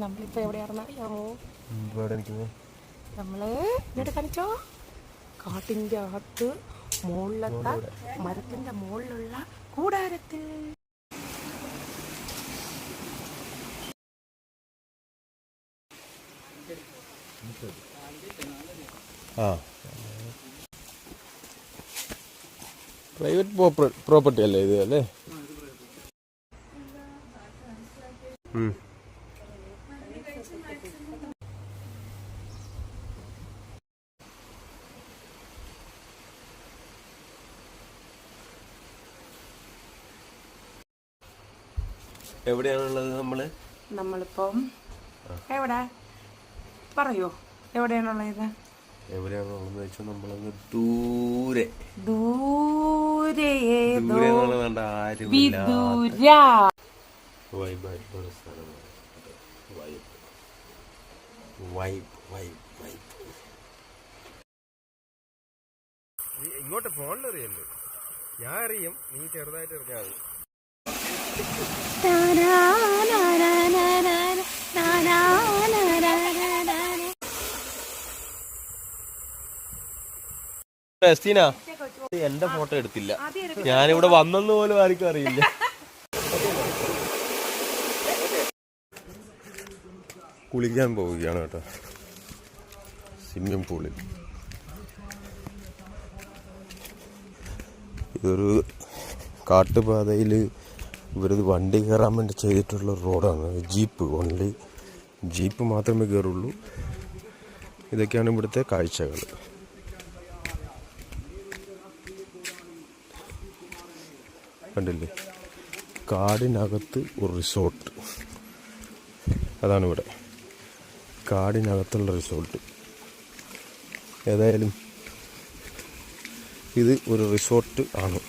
നമ്മളിപ്പോൾ എവിടെയാണെന്ന് അറിയാമോ? നമ്മള് ഇങ്ങോട്ട് കാണിച്ചോ, കാട്ടിൻ്റെ അകത്ത് മുകളിലത്തെ മരത്തിൻ്റെ മുകളിലുള്ള കൂടാരത്തിൽ. പ്രൈവറ്റ് പ്രോപ്പർട്ടി അല്ലേ ഇത് അല്ലേ? എവിടെയാണുള്ളത് നമ്മളിപ്പം എവിടെ പറയോ? എവിടെയാണുള്ളത്? എവിടെയാണുള്ളതെന്ന് വെച്ചാൽ നമ്മളങ്ങ് ദൂരെ ദൂരെ വൈബായിട്ടുള്ള സ്ഥലമാണ്. ഇങ്ങോട്ട് ഫോണിലറിയല്ലോ, ഞാൻ അറിയും, നീ ചെറുതായിട്ട് അറിയാതെ. എന്റെ ഫോട്ടോ എടുത്തില്ല, ഞാനിവിടെ വന്നെന്ന് പോലും ആർക്കും അറിയില്ല. കുളിക്കാൻ പോവുകയാണ് കേട്ടോ, സ്വിമ്മിംഗ് പൂളിൽ. ഇതൊരു കാട്ടുപാതയിൽ ഇവരത് വണ്ടി കയറാൻ വേണ്ടി ചെയ്തിട്ടുള്ള റോഡാണ്. ജീപ്പ്, ഓൺലി ജീപ്പ് മാത്രമേ കയറുള്ളൂ. ഇതൊക്കെയാണ് ഇവിടുത്തെ കാഴ്ചകൾ. കണ്ടില്ലേ, കാടിനകത്ത് ഒരു റിസോർട്ട്. അതാണ് ഇവിടെ, കാടിനകത്തുള്ള റിസോർട്ട്. ഏതായാലും ഇത് ഒരു റിസോർട്ട് ആണ്.